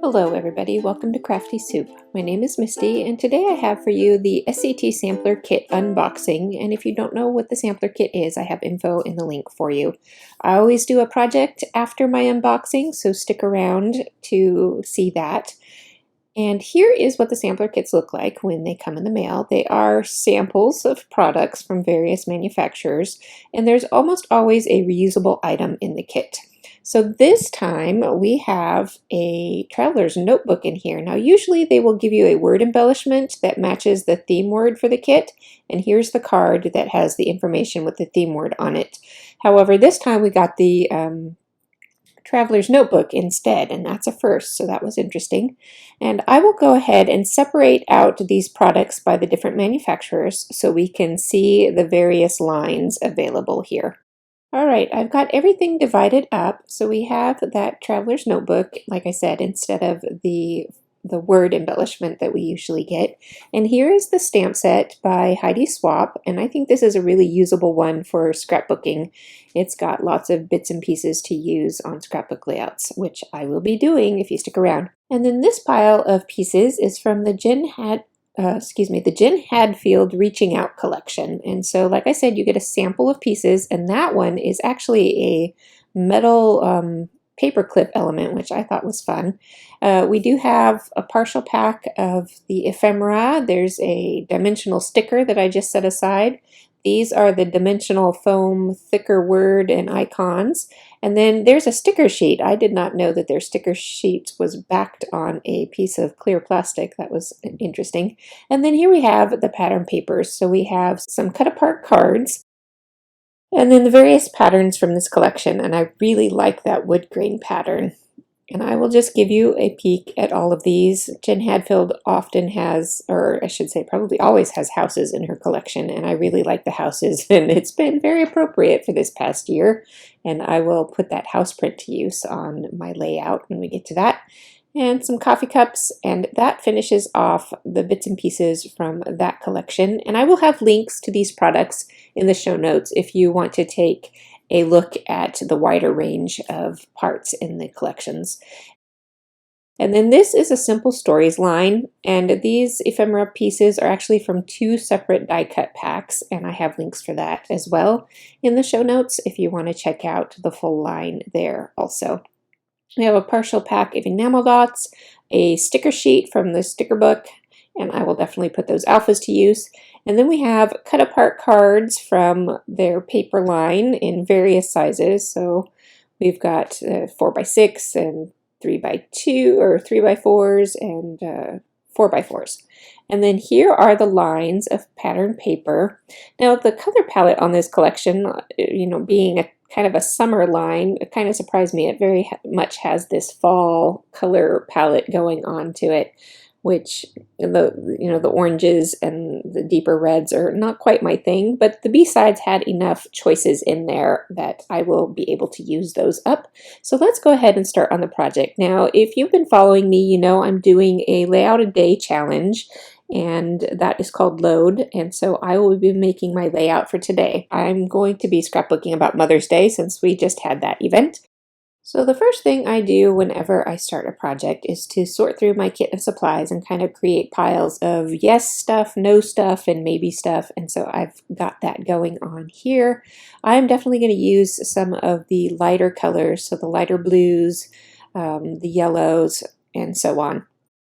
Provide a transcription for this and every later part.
Hello everybody, welcome to Crafty Soup. My name is Misty and today I have for you the SCT Sampler Kit unboxing, and if you don't know what the Sampler Kit is, I have info in the link for you. I always do a project after my unboxing, so stick around to see that. And here is what the sampler kits look like when they come in the mail. They are samples of products from various manufacturers, and there's almost always a reusable item in the kit. So this time we have a traveler's notebook in here. Now usually they will give you a word embellishment that matches the theme word for the kit, and here's the card that has the information with the theme word on it. However, this time we got the traveler's notebook instead, and that's a first, so that was interesting. And I will go ahead and separate out these products by the different manufacturers so we can see the various lines available here. Alright, I've got everything divided up, so we have that traveler's notebook, like I said, instead of the word embellishment that we usually get. And here is the stamp set by Heidi Swap, and I think this is a really usable one for scrapbooking. It's got lots of bits and pieces to use on scrapbook layouts, which I will be doing if you stick around. And then this pile of pieces is from the Jen Hadfield Reaching Out collection. And so, like I said, you get a sample of pieces, and that one is actually a metal paperclip element, which I thought was fun. We do have a partial pack of the ephemera. There's a dimensional sticker that I just set aside. These are the dimensional foam thicker word and icons. And then there's a sticker sheet. I did not know that their sticker sheet was backed on a piece of clear plastic. That was interesting. And then here we have the pattern papers. So we have some cut apart cards, and then the various patterns from this collection, and I really like that wood grain pattern. And I will just give you a peek at all of these. Jen Hadfield often has, or I should say probably always has, houses in her collection, and I really like the houses, and it's been very appropriate for this past year. And I will put that house print to use on my layout when we get to that. And some coffee cups, and that finishes off the bits and pieces from that collection. And I will have links to these products in the show notes if you want to take a look at the wider range of parts in the collections. And then this is a Simple Stories line, and these ephemera pieces are actually from two separate die cut packs, and I have links for that as well in the show notes if you want to check out the full line there also. We have a partial pack of enamel dots, a sticker sheet from the sticker book, and I will definitely put those alphas to use. And then we have cut apart cards from their paper line in various sizes. So we've got 4x6 and 3x2 or 3x4s and 4x4s. And then here are the lines of pattern paper. Now the color palette on this collection, being a kind of a summer line, it kind of surprised me. It very much has this fall color palette going on to it, which the oranges and the deeper reds are not quite my thing, but the B-sides had enough choices in there that I will be able to use those up. So let's go ahead and start on the project. Now, if you've been following me, you know I'm doing a layout a day challenge, and that is called Load, and so I will be making my layout for today. I'm going to be scrapbooking about Mother's Day since we just had that event. So the first thing I do whenever I start a project is to sort through my kit of supplies and kind of create piles of yes stuff, no stuff, and maybe stuff, and so I've got that going on here. I'm definitely going to use some of the lighter colors, so the lighter blues, the yellows, and so on.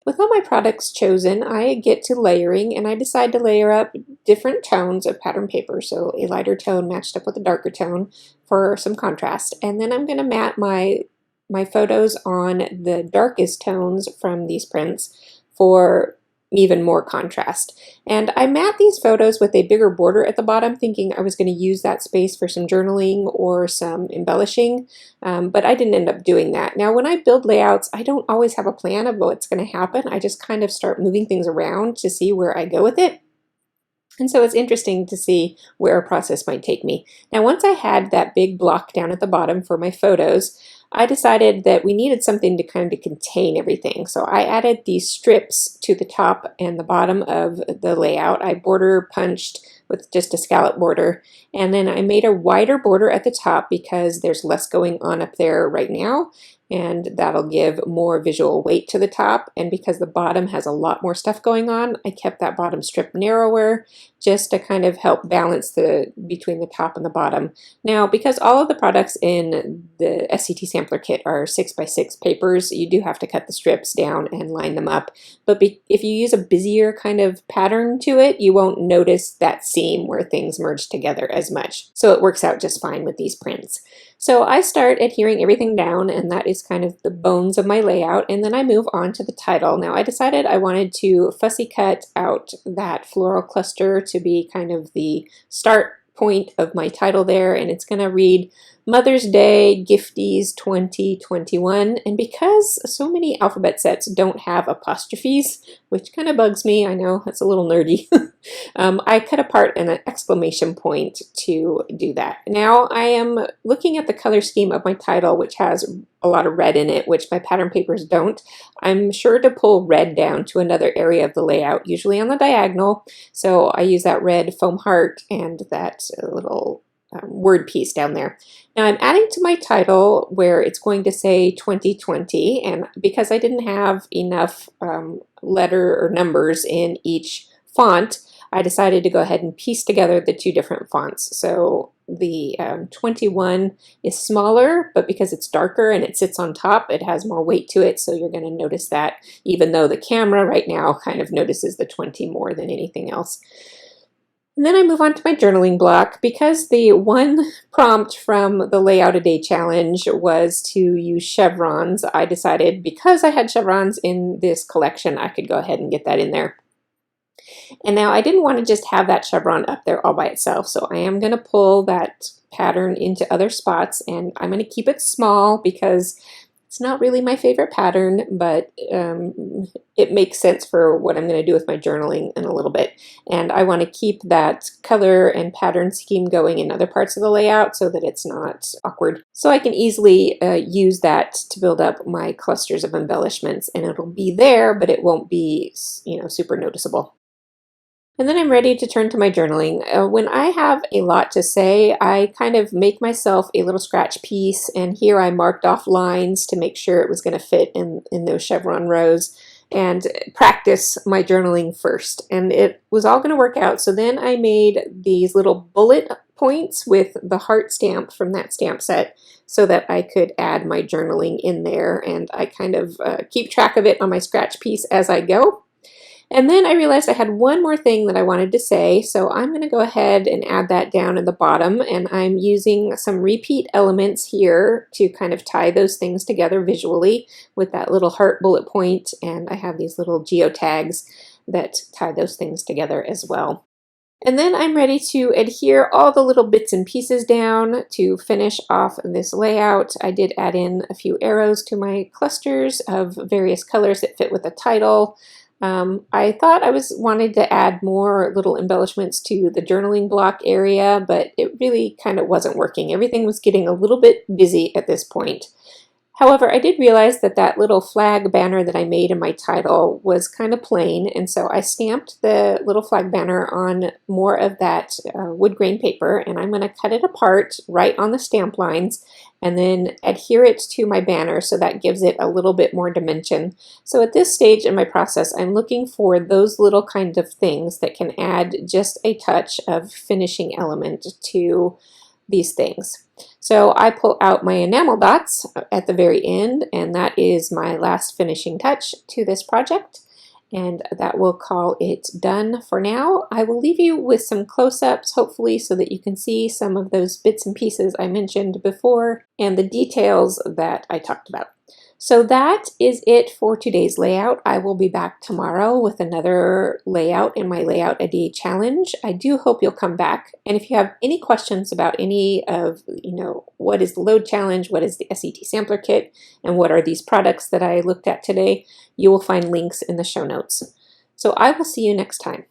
With all my products chosen, I get to layering, and I decide to layer up different tones of pattern paper. So a lighter tone matched up with a darker tone for some contrast. And then I'm going to mat my photos on the darkest tones from these prints for even more contrast. And I mat these photos with a bigger border at the bottom, thinking I was going to use that space for some journaling or some embellishing, but I didn't end up doing that. Now, when I build layouts, I don't always have a plan of what's going to happen. I just kind of start moving things around to see where I go with it. And so it's interesting to see where a process might take me. Now, once I had that big block down at the bottom for my photos, I decided that we needed something to kind of contain everything. So I added these strips to the top and the bottom of the layout. I border punched with just a scallop border. And then I made a wider border at the top because there's less going on up there right now, and that'll give more visual weight to the top. And because the bottom has a lot more stuff going on, I kept that bottom strip narrower just to kind of help balance between the top and the bottom. Now, because all of the products in the SCT Sampler Kit are 6x6 papers, you do have to cut the strips down and line them up. But if you use a busier kind of pattern to it, you won't notice that seam where things merge together as much. So it works out just fine with these prints. So I start adhering everything down, and that is kind of the bones of my layout, and then I move on to the title. Now I decided I wanted to fussy cut out that floral cluster to be kind of the start point of my title there, and it's going to read Mother's Day Gifties 2021. And because so many alphabet sets don't have apostrophes, which kind of bugs me, I know it's a little nerdy, I cut apart an exclamation point to do that. Now I am looking at the color scheme of my title, which has a lot of red in it, which my pattern papers don't. I'm sure to pull red down to another area of the layout, usually on the diagonal. So I use that red foam heart and that little word piece down there. Now I'm adding to my title where it's going to say 2020, and because I didn't have enough letter or numbers in each font, I decided to go ahead and piece together the two different fonts. So the 21 is smaller, but because it's darker and it sits on top, it has more weight to it, so you're going to notice that, even though the camera right now kind of notices the 20 more than anything else. And then I move on to my journaling block. Because the one prompt from the Layout a Day challenge was to use chevrons, I decided because I had chevrons in this collection, I could go ahead and get that in there. And now I didn't want to just have that chevron up there all by itself, so I am going to pull that pattern into other spots, and I'm going to keep it small because it's not really my favorite pattern, but it makes sense for what I'm going to do with my journaling in a little bit. And I want to keep that color and pattern scheme going in other parts of the layout so that it's not awkward. So I can easily use that to build up my clusters of embellishments, and it'll be there, but it won't be, you know, super noticeable. And then I'm ready to turn to my journaling. When I have a lot to say, I kind of make myself a little scratch piece, and here I marked off lines to make sure it was going to fit in those chevron rows, and practice my journaling first. And it was all going to work out, so then I made these little bullet points with the heart stamp from that stamp set so that I could add my journaling in there, and I kind of keep track of it on my scratch piece as I go. And then I realized I had one more thing that I wanted to say, so I'm going to go ahead and add that down in the bottom, and I'm using some repeat elements here to kind of tie those things together visually with that little heart bullet point, and I have these little geotags that tie those things together as well. And then I'm ready to adhere all the little bits and pieces down to finish off this layout. I did add in a few arrows to my clusters of various colors that fit with the title. I thought I wanted to add more little embellishments to the journaling block area, but it really kind of wasn't working. Everything was getting a little bit busy at this point. However, I did realize that that little flag banner that I made in my title was kind of plain, and so I stamped the little flag banner on more of that wood grain paper, and I'm going to cut it apart right on the stamp lines and then adhere it to my banner so that gives it a little bit more dimension. So at this stage in my process, I'm looking for those little kind of things that can add just a touch of finishing element to these things. So I pull out my enamel dots at the very end, and that is my last finishing touch to this project, and that will call it done for now. I will leave you with some close-ups, hopefully, so that you can see some of those bits and pieces I mentioned before and the details that I talked about. So that is it for today's layout. I will be back tomorrow with another layout in my Layout a Day challenge. I do hope you'll come back. And if you have any questions about any of, what is the load challenge, what is the SCT Sampler Kit, and what are these products that I looked at today, you will find links in the show notes. So I will see you next time.